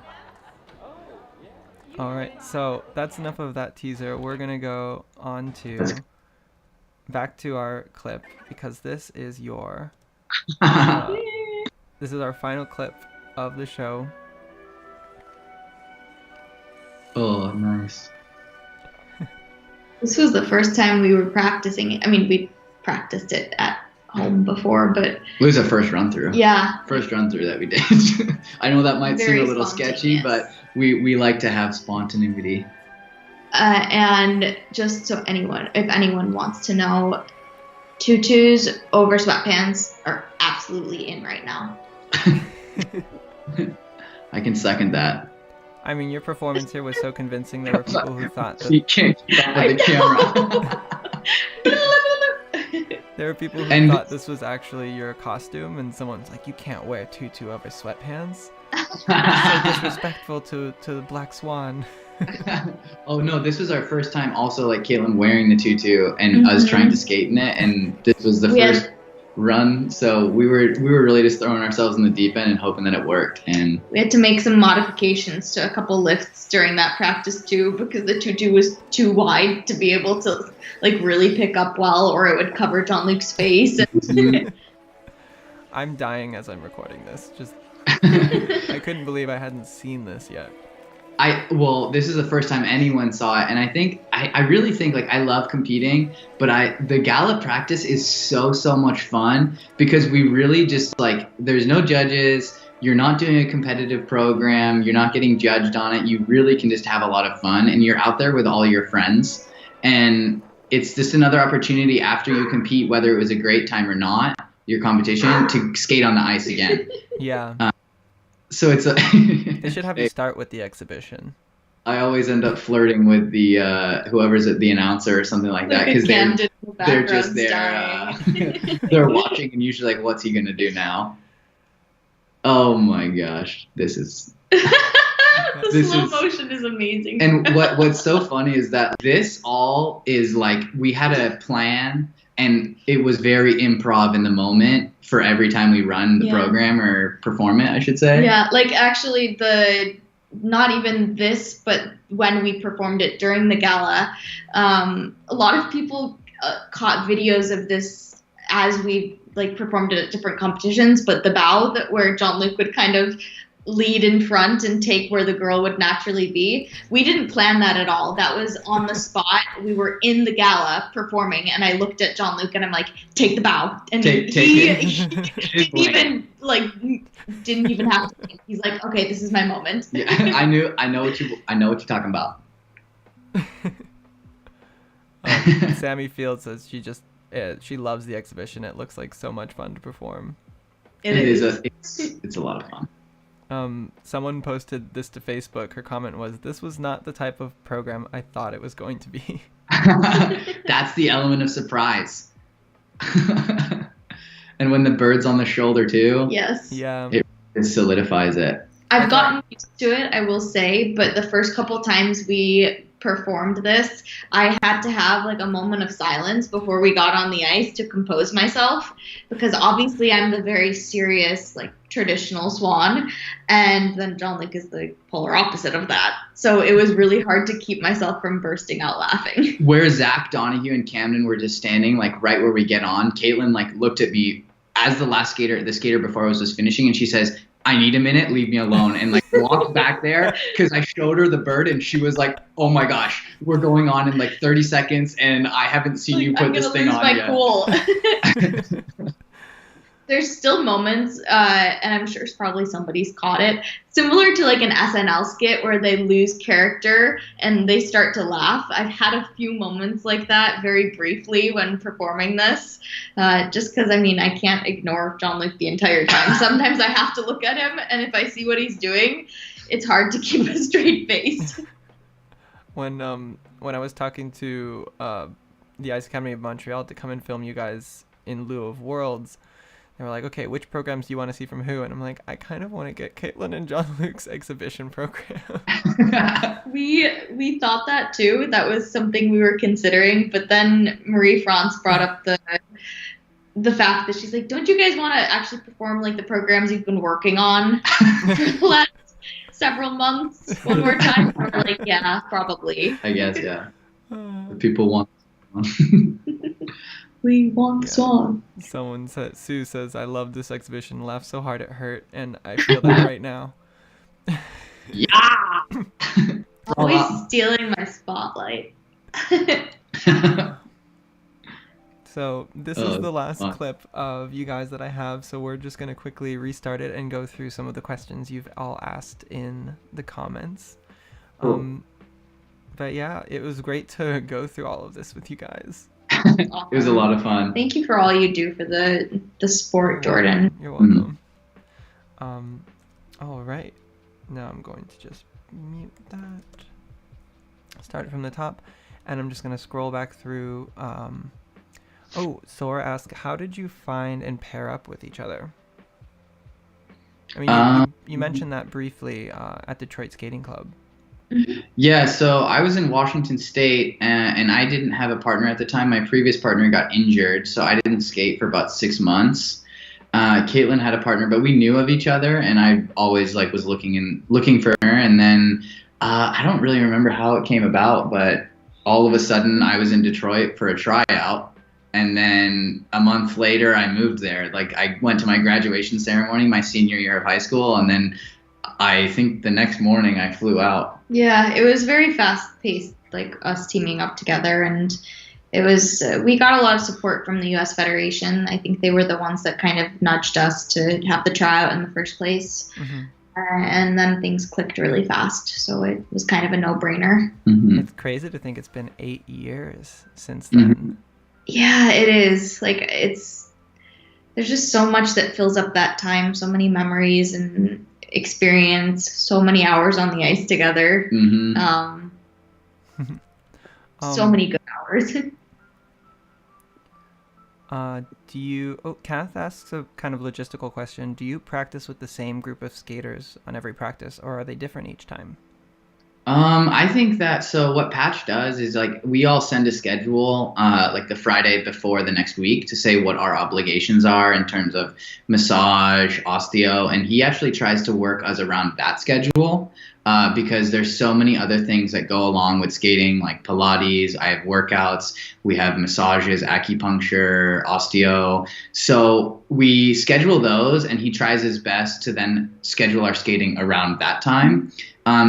All right, so that's enough of that teaser. We're gonna go on to back to our clip because this is your this is our final clip of the show. Oh, nice. This was the first time we were practicing it. I mean, we practiced it at home before, but it was a first run through. Yeah. First run through that we did. I know that might seem a little sketchy, but we like to have spontaneity. And just so if anyone wants to know, tutus over sweatpants are absolutely in right now. I can second that. I mean, your performance here was so convincing. There were people who thought that you can't keep up with the camera. There are people who thought this was actually your costume, and someone's like, you can't wear a tutu over sweatpants. It's so disrespectful to the Black Swan. Oh no, this was our first time also like Kaitlyn wearing the tutu and us trying to skate in it, and this was the first run, so we were really just throwing ourselves in the deep end and hoping that it worked. And we had to make some modifications to a couple lifts during that practice too, because the tutu was too wide to be able to like really pick up well, or it would cover Jean-Luc's face. I'm dying as I'm recording this. Just I couldn't believe I hadn't seen this yet. Well, this is the first time anyone saw it, and I think I really think like I love competing, but the gala practice is so much fun because we really just like there's no judges, you're not doing a competitive program, you're not getting judged on it, you really can just have a lot of fun, and you're out there with all your friends, and it's just another opportunity after you compete, whether it was a great time or not, your competition, to skate on the ice again. Yeah. So it's they should have you start with the exhibition. I always end up flirting with the whoever's at the announcer or something like that, because they're just there. They're watching and usually like, what's he gonna do now? Oh my gosh, this is. The slow motion is amazing. And what's so funny is that this all is like we had a plan. And it was very improv in the moment for every time we run the program or perform it, I should say. Yeah, like actually not even this, but when we performed it during the gala, a lot of people caught videos of this as we like performed it at different competitions, but the bow where Jean-Luc would kind of lead in front and take where the girl would naturally be. We didn't plan that at all. That was on the spot. We were in the gala performing, and I looked at Jean-Luc and I'm like, take the bow. And he even like didn't even have to think. He's like, okay, this is my moment. Yeah, I know what you're talking about. Sammy Field says she loves the exhibition. It looks like so much fun to perform. It's a lot of fun. Someone posted this to Facebook. Her comment was, "This was not the type of program I thought it was going to be." That's the element of surprise. And when the bird's on the shoulder too. Yes. Yeah. It solidifies it. I've gotten used to it, I will say, but the first couple times we performed this, I had to have like a moment of silence before we got on the ice to compose myself, because obviously I'm the very serious, like traditional swan, and then Jean-Luc is the polar opposite of that. So it was really hard to keep myself from bursting out laughing. Where Zach Donahue and Camden were just standing, like right where we get on, Kaitlyn like looked at me as the skater before I was just finishing, and she says, "I need a minute, leave me alone," and like walked back there because I showed her the bird and she was like, "Oh my gosh, we're going on in like 30 seconds and I haven't seen you put this thing on yet." Cool. There's still moments, and I'm sure probably somebody's caught it, similar to like an SNL skit where they lose character and they start to laugh. I've had a few moments like that very briefly when performing this, just because, I mean, I can't ignore Jean-Luc the entire time. Sometimes I have to look at him, and if I see what he's doing, it's hard to keep a straight face. When I was talking to the Ice Academy of Montreal to come and film you guys in lieu of Worlds, they were like, okay, which programs do you want to see from who? And I'm like, I kind of want to get Kaitlyn and Jean-Luc's exhibition program. We thought that too. That was something we were considering. But then Marie-France brought up the fact that she's like, don't you guys want to actually perform like the programs you've been working on for the last several months one more time? We're like, yeah, probably. I guess, yeah. People want We want swan. Someone said, Sue says, "I love this exhibition. Laughed so hard it hurt," and I feel that right now. Yeah. Always stealing my spotlight. So this is the last clip of you guys that I have. So we're just gonna quickly restart it and go through some of the questions you've all asked in the comments. But yeah, it was great to go through all of this with you guys. It was a lot of fun. Thank you for all you do for the sport, Jordan. You're welcome. All right. Now I'm going to just mute that. Start from the top, and I'm just going to scroll back through Oh, Sora asks, how did you find and pair up with each other? I mean, you mentioned that briefly at Detroit Skating Club. Yeah, so I was in Washington State, and I didn't have a partner at the time. My previous partner got injured, so I didn't skate for about 6 months. Kaitlyn had a partner, but we knew of each other, and I always was looking for her. And then I don't really remember how it came about, but all of a sudden I was in Detroit for a tryout, and then a month later I moved there. I went to my graduation ceremony my senior year of high school, and then I think the next morning I flew out. Yeah, it was very fast-paced, us teaming up together, and it was we got a lot of support from the U.S. Federation. I think they were the ones that kind of nudged us to have the tryout in the first place. Mm-hmm. And then things clicked really fast, so it was kind of a no-brainer. Mm-hmm. It's crazy to think it's been 8 years since then. Mm-hmm. Yeah, it is. There's just so much that fills up that time, so many memories and experience, so many hours on the ice together. Mm-hmm. So many good hours. Kath asks a kind of logistical question. Do you practice with the same group of skaters on every practice, or are they different each time? I think that, so what Patch does is we all send a schedule the Friday before the next week to say what our obligations are in terms of massage, osteo, and he actually tries to work us around that schedule because there's so many other things that go along with skating, like Pilates. I have workouts, we have massages, acupuncture, osteo. So we schedule those, and he tries his best to then schedule our skating around that time.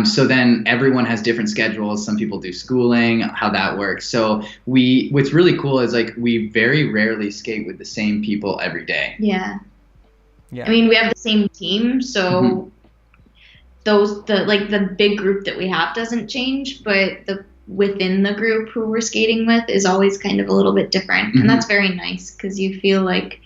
So then everyone has different schedules. Some people do schooling, how that works. So what's really cool is we very rarely skate with the same people every day. Yeah. Yeah. I mean, we have the same team, so the big group that we have doesn't change, but within the group who we're skating with is always kind of a little bit different. Mm-hmm. And that's very nice because you feel like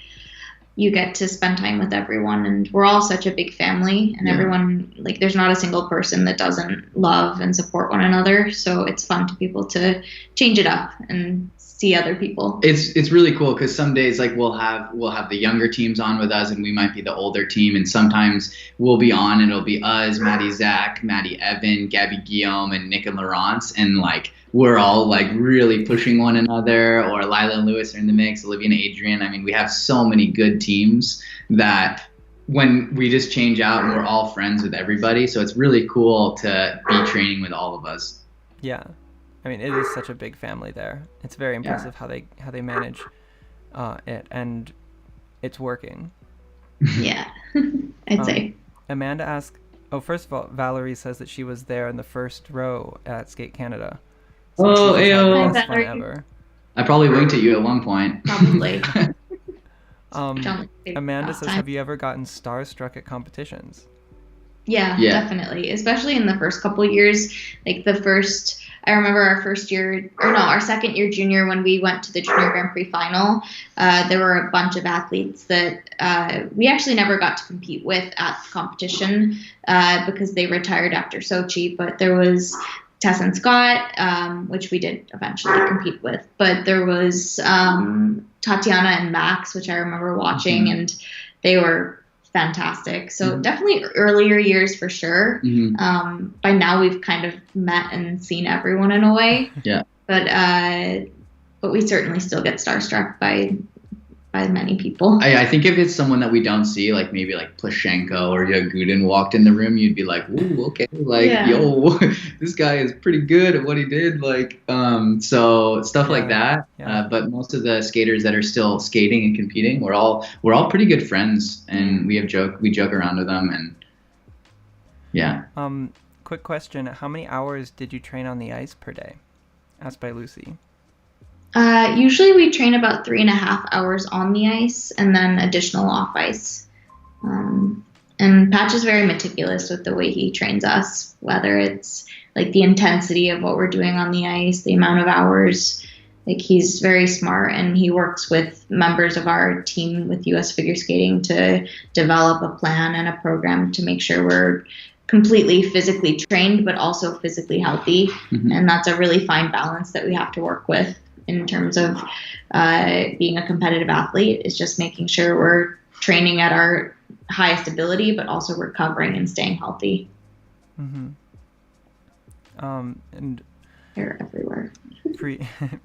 you get to spend time with everyone, and we're all such a big family, and everyone, there's not a single person that doesn't love and support one another. So it's fun to be able to change it up and see other people. It's really cool because some days we'll have the younger teams on with us, and we might be the older team, and sometimes we'll be on and it'll be us, Maddie Zach, Maddie Evan, Gabby Guillaume, and Nick and Laurence, and we're all really pushing one another, or Lila and Lewis are in the mix, Olivia and Adrian. I mean, we have so many good teams that when we just change out, we're all friends with everybody. So it's really cool to be training with all of us. Yeah. I mean, it is such a big family there. It's very impressive how they manage it, and it's working. Yeah, I'd say. Amanda asked, first of all, Valerie says that she was there in the first row at Skate Canada. So ayo. Best fun ever. I probably winked at you at one point. Probably. Amanda says, have you ever gotten starstruck at competitions? Yeah, definitely. Especially in the first couple years. I remember our second year junior, when we went to the Junior Grand Prix final, there were a bunch of athletes that we actually never got to compete with at the competition because they retired after Sochi. But there was Tess and Scott, which we did eventually compete with. But there was Tatiana and Max, which I remember watching, and they were fantastic. So definitely earlier years for sure. By now we've kind of met and seen everyone in a way. Yeah. But we certainly still get starstruck by many people. I think if it's someone that we don't see, maybe Plashenko or Yagudin walked in the room, you'd be like, ooh, okay, yo, this guy is pretty good at what he did. So stuff like that. Yeah. But most of the skaters that are still skating and competing, we're all pretty good friends, and we joke around with them, and yeah. Quick question: how many hours did you train on the ice per day? Asked by Lucy. Usually we train about 3.5 hours on the ice and then additional off ice. And Patch is very meticulous with the way he trains us, whether it's the intensity of what we're doing on the ice, the amount of hours. He's very smart, and he works with members of our team with U.S. figure skating to develop a plan and a program to make sure we're completely physically trained, but also physically healthy. And that's a really fine balance that we have to work with. in terms of being a competitive athlete, is just making sure we're training at our highest ability, but also recovering and staying healthy. Mm-hmm. And they're everywhere.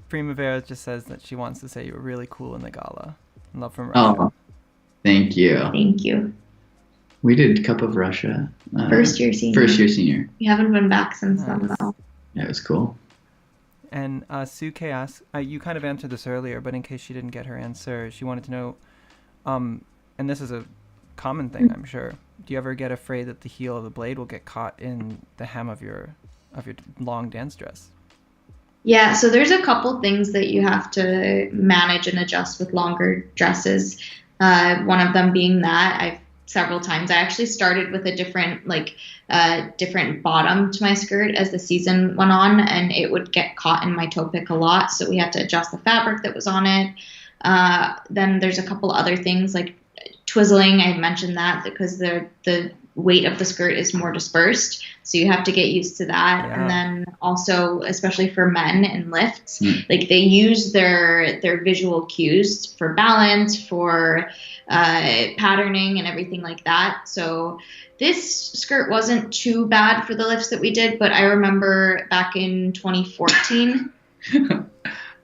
Primavera just says that she wants to say you were really cool in the gala. Love from Russia. Oh, thank you. Thank you. We did Cup of Russia. First year senior. We haven't been back since then, though. Yeah, it was cool. And Sue K asks, you kind of answered this earlier, but in case she didn't get her answer, she wanted to know, and this is a common thing, I'm sure. Do you ever get afraid that the heel of the blade will get caught in the hem of your long dance dress? Yeah, so there's a couple things that you have to manage and adjust with longer dresses. One of them being that several times I actually started with a different bottom to my skirt as the season went on, and it would get caught in my toe pick a lot. So we had to adjust the fabric that was on it. Then there's a couple other things like twizzling. I mentioned that because the weight of the skirt is more dispersed, so you have to get used to that. Yeah. And then also, especially for men in lifts, like they use their visual cues for balance, for patterning and everything like that. So this skirt wasn't too bad for the lifts that we did, but I remember back in 2014.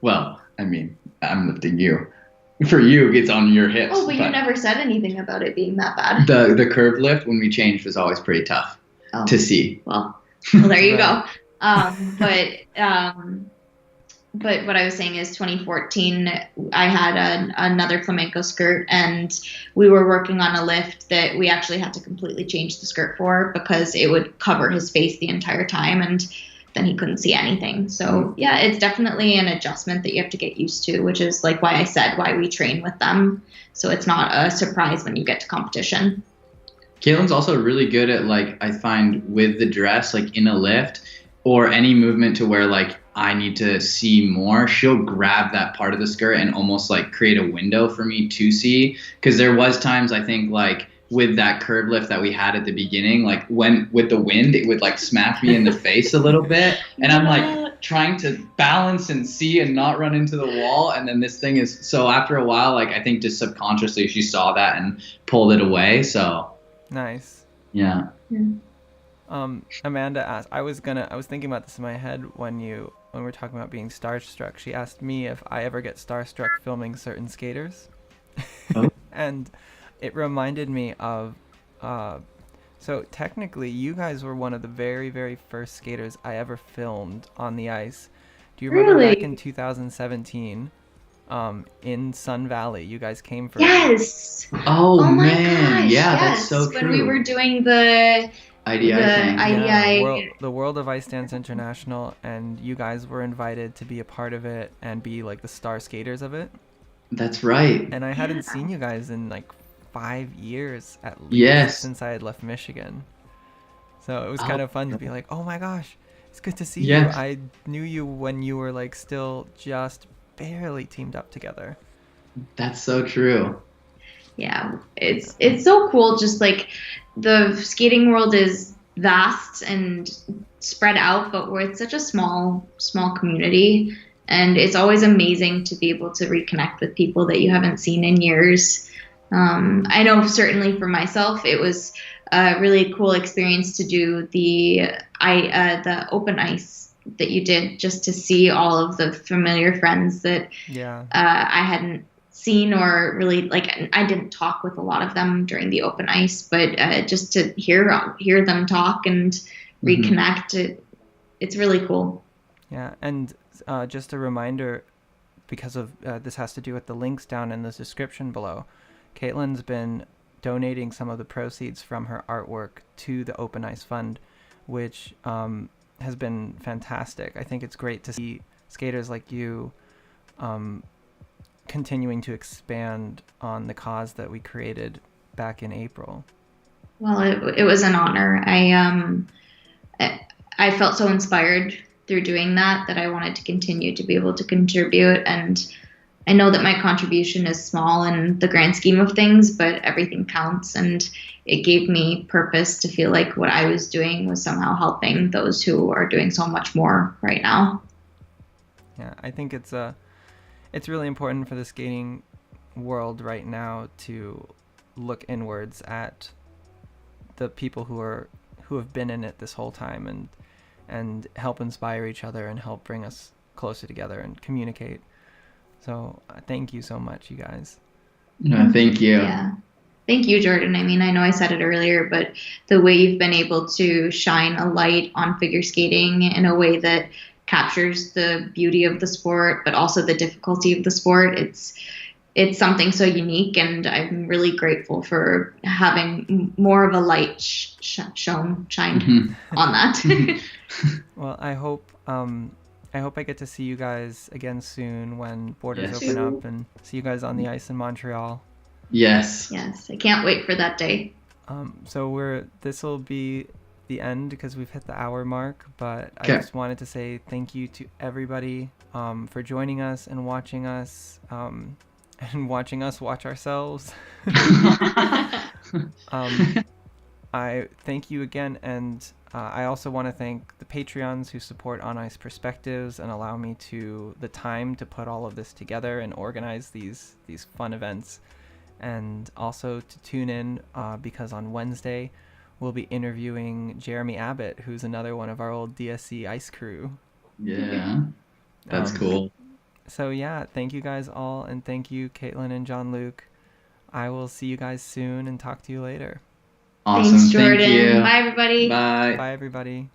Well, I mean, I'm lifting you. For you, it's on your hips. Oh, but you never said anything about it being that bad. The curve lift when we changed was always pretty tough to see. Well, there you go. But what I was saying is 2014, I had another flamenco skirt, and we were working on a lift that we actually had to completely change the skirt for because it would cover his face the entire time, and then he couldn't see anything. So yeah, it's definitely an adjustment that you have to get used to, which is like why I said why we train with them. So it's not a surprise when you get to competition. Kaitlyn's also really good at, like, I find with the dress, like in a lift or any movement to where like I need to see more, she'll grab that part of the skirt and almost like create a window for me to see. Because there was times I think like with that curve lift that we had at the beginning, like when with the wind, it would like smack me in the face a little bit. And I'm like trying to balance and see and not run into the wall. And then this thing is, so after a while, like I think just subconsciously she saw that and pulled it away. So nice. Yeah. Amanda asked, I was thinking about this in my head when we were talking about being starstruck. She asked me if I ever get starstruck filming certain skaters. Oh. And it reminded me of, so technically you guys were one of the very, very first skaters I ever filmed on the ice. Do you remember back in 2017, in Sun Valley, you guys came for Yes! Oh man, gosh, yeah, yes. That's so true. When we were doing the IDI thing. Yeah, the World of Ice Dance International, and you guys were invited to be a part of it and be like the star skaters of it. That's right. And I hadn't seen you guys in like 5 years at least since I had left Michigan. So it was kind of fun to be like, oh my gosh, it's good to see you. I knew you when you were like still just barely teamed up together. That's so true. Yeah, it's so cool. Just like the skating world is vast and spread out, but we're such a small community, and it's always amazing to be able to reconnect with people that you haven't seen in years. I know certainly for myself, it was a really cool experience to do the open ice that you did, just to see all of the familiar friends that I hadn't seen, or really like I didn't talk with a lot of them during the open ice, but just to hear them talk and reconnect, it's really cool. Yeah, and just a reminder, because of this has to do with the links down in the description below. Kaitlyn's been donating some of the proceeds from her artwork to the Open Ice Fund, which has been fantastic. I think it's great to see skaters like you continuing to expand on the cause that we created back in April. Well, it was an honor. I felt so inspired through doing that I wanted to continue to be able to contribute, and I know that my contribution is small in the grand scheme of things, but everything counts, and it gave me purpose to feel like what I was doing was somehow helping those who are doing so much more right now. Yeah, I think it's it's really important for the skating world right now to look inwards at the people who have been in it this whole time and help inspire each other and help bring us closer together and communicate. So thank you so much, you guys. Thank you. Yeah. Thank you, Jordan. I mean, I know I said it earlier, but the way you've been able to shine a light on figure skating in a way that captures the beauty of the sport, but also the difficulty of the sport, it's something so unique, and I'm really grateful for having more of a light shined on that. Well, I hope I get to see you guys again soon when borders open up, and see you guys on the ice in Montreal. Yes. Yes, I can't wait for that day. So this will be the end because we've hit the hour mark, but I just wanted to say thank you to everybody for joining us and watching us watch ourselves. I thank you again, and I also want to thank the Patreons who support On Ice Perspectives and allow me the time to put all of this together and organize these fun events. And also to tune in because on Wednesday we'll be interviewing Jeremy Abbott, who's another one of our old DSC ice crew. Yeah, that's cool. So yeah, thank you guys all, and thank you Kaitlyn and Jean-Luc. I will see you guys soon and talk to you later. Awesome. Thanks, Jordan. Thank you. Bye, everybody. Bye. Bye, everybody.